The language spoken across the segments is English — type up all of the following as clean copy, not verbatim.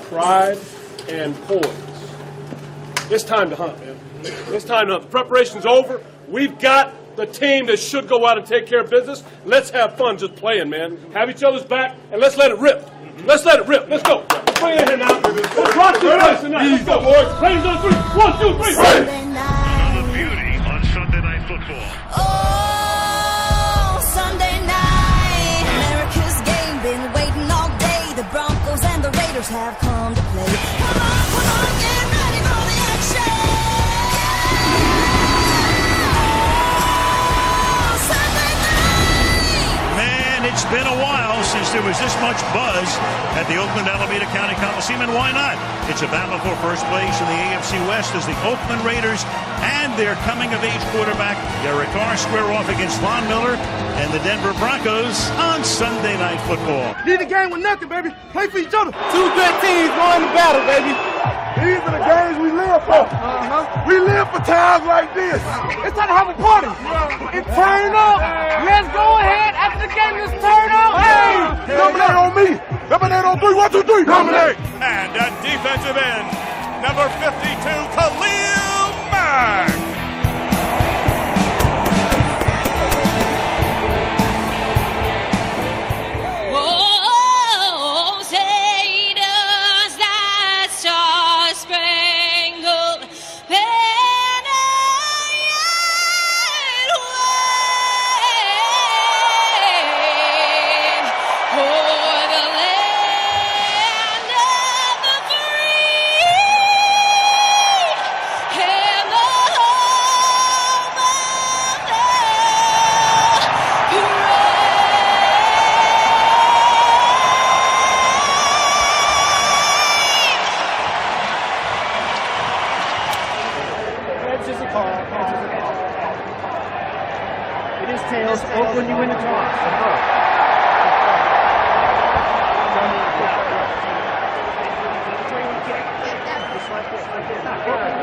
pride and poise. It's time to hunt, man. It's time to hunt. The preparation's over. We've got the team that should go out and take care of business. Let's have fun just playing, man. Have each other's back, and let's let it rip. Let's let it rip. Let's go. Let's bring it in here now. Let's rock this place tonight. Let's go, boys. Ladies on three. 1, 2, 3. Another beauty on Sunday Night Football. Oh, Sunday night, America's game. Been waiting all day. The Broncos and the Raiders have come to play. Come on, get ready for the action. It's been a while since there was this much buzz at the Oakland Alameda County Coliseum, and why not? It's a battle for first place in the AFC West as the Oakland Raiders and their coming-of-age quarterback, Derek Carr, square off against Von Miller and the Denver Broncos on Sunday Night Football. Lead the game with nothing, baby. Play for each other. Two good teams going to battle, baby. These are the games we live for. We live for times like this. It's time to have a party. And turn up. Let's go ahead. After the game, let's turn up. Hey, dominate on me. Dominate on 3. 1, 2, 3. Dominate. And at defensive end, number 52, Khalil Mack. It is tails. Oakland, you win the toss.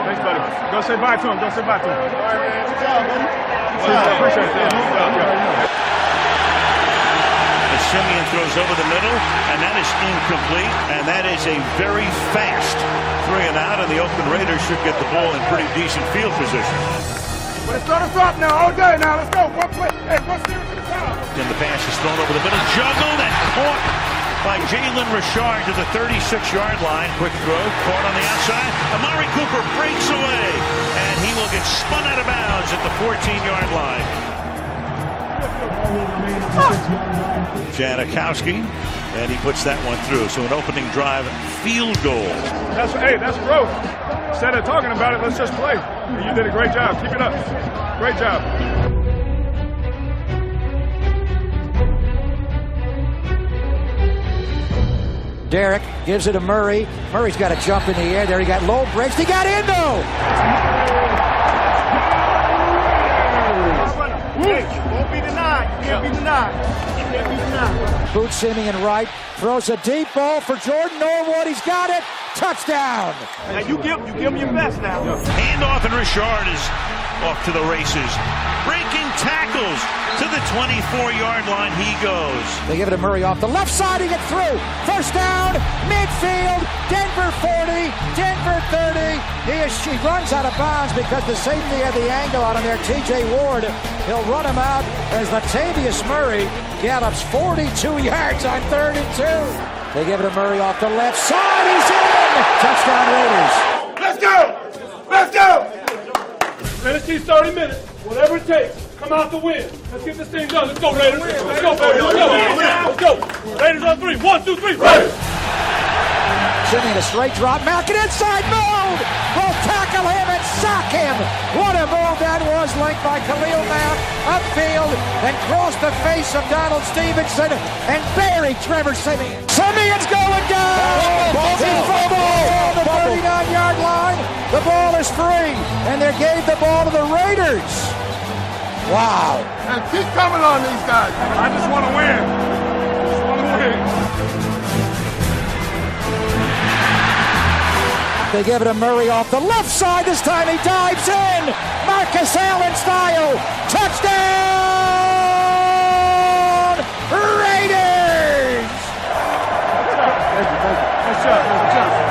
Thanks, buddy. Go say bye to him. Go say bye to him. Good job, buddy. Appreciate that. Simeon throws over the middle, and that is incomplete, and that is a very fast 3 and out, and the Oakland Raiders should get the ball in pretty decent field position. Let's start us off now, all day now. Let's go. One play. Hey, one series at a time. And the pass is thrown over the middle, juggled and caught by Jalen Richard to the 36-yard line. Quick throw, caught on the outside. Amari Cooper breaks away, and he will get spun out of bounds at the 14-yard line. Janikowski, and he puts that one through. So an opening drive field goal. That's growth. Instead of talking about it, let's just play. And you did a great job. Keep it up. Great job. Derek gives it to Murray. Murray's got to jump in the air there. He got low breaks. He got in though. Won't be denied. Can't be denied. Can't be denied. Boot Simeon right. Throws a deep ball for Jordan Norwood. He's got it. Touchdown. Now you give him your best now. Handoff, and Richard is off to the races. Breaking tackles to the 24-yard line he goes. They give it to Murray off the left side. He gets through. First down, midfield. Denver 40, Denver 30. He runs out of bounds because the safety had the angle on him there. T.J. Ward, he'll run him out as Latavius Murray gallops 42 yards on 3rd and 2. They give it to Murray off the left side. He's in. Touchdown Raiders. Let's go. Let's go. Finish these 30 minutes, whatever it takes. Come out to win. Let's get this thing done. Let's go, Raiders. Let's go, baby. Let's go. Let's go. Raiders on 3. 1, 2, 3. Raiders. Simeon a straight drop. Malkin inside mode. Will tackle him and sack him. What a move that was. Linked by Khalil Mack upfield and crossed the face of Donald Stevenson and buried Trevor Simeon. Simeon's going down. He fumbled on the 39-yard line. The ball is free, and they gave the ball to the Raiders. Wow. And keep coming on these guys. I just want to win. Just want to win. They give it to Murray off the left side. This time he dives in. Marcus Allen style. Touchdown! Raiders! Thank you. Nice job.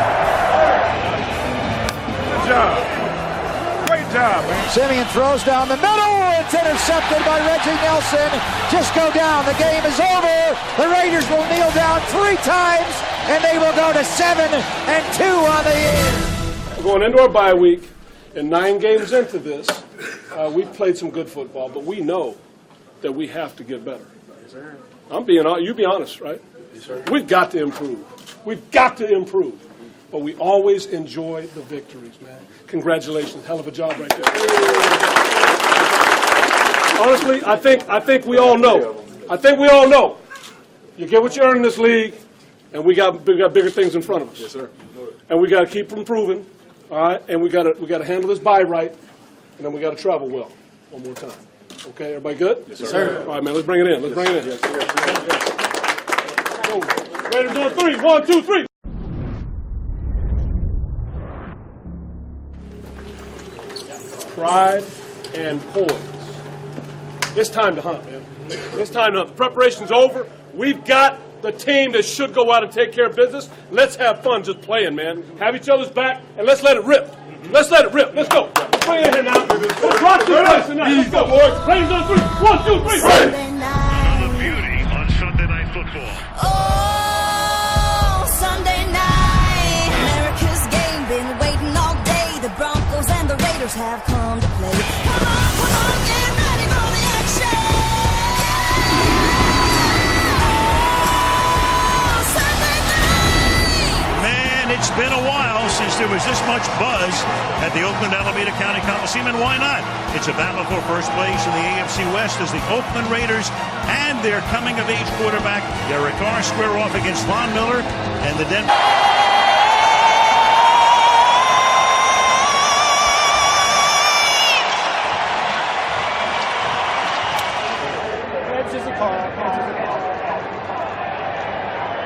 throws down the middle. It's intercepted by Reggie Nelson. Just go down. The game is over. The Raiders will kneel down 3 times, and they will go to 7-2 on the year. We're going into our bye week, and 9 games into this, we've played some good football, but we know that we have to get better. Yes, sir. You be honest, right? Yes, sir. We've got to improve. We've got to improve. But we always enjoy the victories, man. Congratulations. Hell of a job right there. Honestly, I think we all know. I think we all know. You get what you earn in this league, and we got bigger things in front of us. Yes, sir. And we got to keep improving, all right? And we got to handle this bye right, and then we got to travel well one more time. Okay, everybody good? Yes, sir. All right, man, let's bring it in. Let's bring it in. Yes, sir. Raiders on 3. 1, 2, 3. Pride and poise. It's time to hunt, man. It's time to hunt. The preparation's over. We've got the team that should go out and take care of business. Let's have fun just playing, man. Have each other's back, and let's let it rip. Let's let it rip. Let's go. Bring it in now. Let's rock this place tonight. Let's go, boys. Raiders on 3. 1, 2, 3. Sunday night. The beauty on Sunday Night Football. Oh, Sunday night. America's game, been waiting all day. The Broncos and the Raiders have come to play. Come on, get ready for the action. Sunday night. Man, it's been a while since there was this much buzz at the Oakland Alameda County Coliseum, and why not? It's a battle for first place in the AFC West as the Oakland Raiders and their coming-of-age quarterback, Derek Carr, square off against Von Miller and the Denver.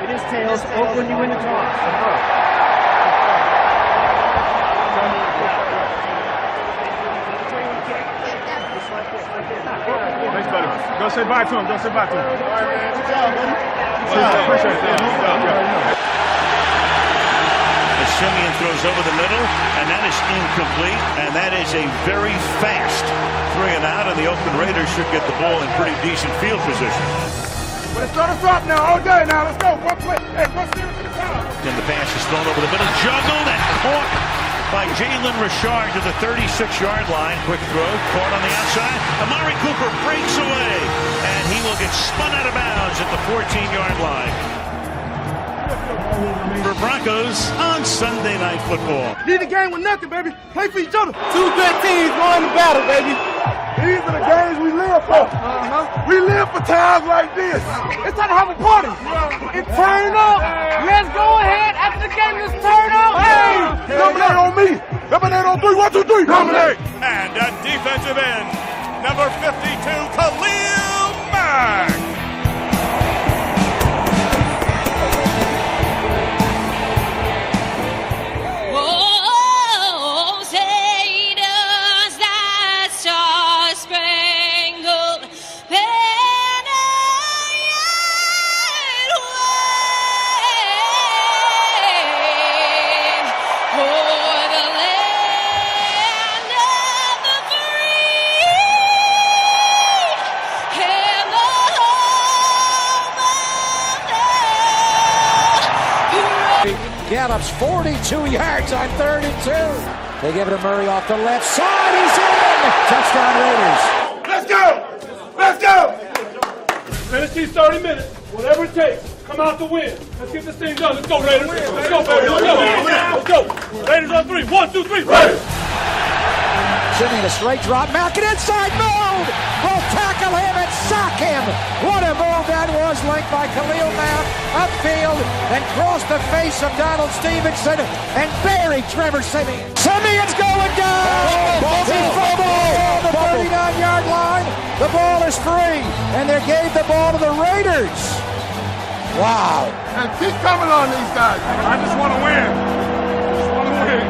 It is tails. Oakland, you win the toss. Thanks, buddy. Go say bye to him. Go say bye to him. All right, man. Good job, buddy. Good job. Appreciate that. Simeon throws over the middle, and that is incomplete, and that is a very fast 3 and out, and the Oakland Raiders should get the ball in pretty decent field position. Let's start us off now. All day now. Let's go. One play. Hey, one series at a time. And the pass is thrown over the middle, juggled and caught by Jalen Richard to the 36-yard line. Quick throw, caught on the outside. Amari Cooper breaks away, and he will get spun out of bounds at the 14-yard line. For Broncos on Sunday Night Football. Lead the game with nothing, baby. Play for each other. 2 good teams going to battle, baby. These are the games we live for. We live for times like this. It's time to have a party. And turn up. Let's go ahead. After the game, let's turn up. Hey, dominate on me. Dominate on 3. 1, 2, 3. Dominate. And at defensive end, number 52, Khalil Mack. Oh, say does that star-spangled banner yet wave o'er the land of the free and the home of the Gallup's 42 yards on 3rd and 2. They give it to Murray off the left side. He's in. Touchdown Raiders. Let's go. Let's go. Finish these 30 minutes, whatever it takes. Come out to win. Let's get this thing done. Let's go, Raiders. Let's go, baby. Let's go. Raiders on 3. 1, 2, 3. Raiders. Simeon a straight drop. Malkin inside mode. Will tackle him and sack him. What a move that was, linked by Khalil Mack upfield and crossed the face of Donald Stevenson and buried Trevor Simeon. Simeon's going down. He fumbled on the 39-yard line. The ball is free, and they gave the ball to the Raiders. Wow. And keep coming on these guys. I just want to win. Just want to win.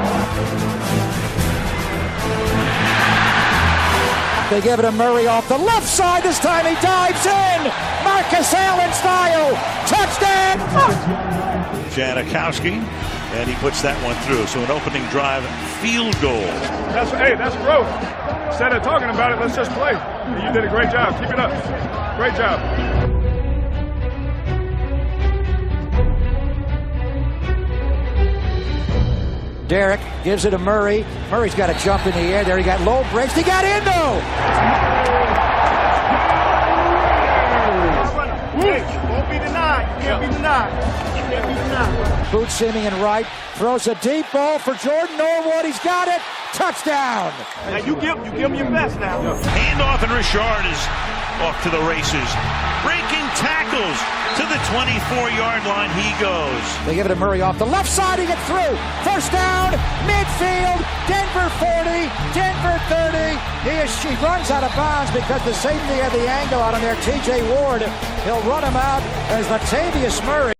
They give it to Murray off the left side. This time he dives in. Marcus Allen style. Touchdown. Janikowski, and he puts that one through. So an opening drive field goal. That's growth. Instead of talking about it, let's just play. You did a great job. Keep it up. Great job. Derek gives it to Murray. Murray's got to jump in the air there. He got low breaks. He got in, though. Won't be denied. Can't be denied. Can't be denied. Boot Simeon right. Throws a deep ball for Jordan Norwood. He's got it. Touchdown. Now you give him your best now. Handoff, and Richard is off to the races. Breaking tackles to the 24-yard line he goes. They give it to Murray off the left side. He gets through. First down, midfield. Denver 40, Denver 30. He runs out of bounds because the safety had the angle out on there. T.J. Ward, he'll run him out as Latavius Murray.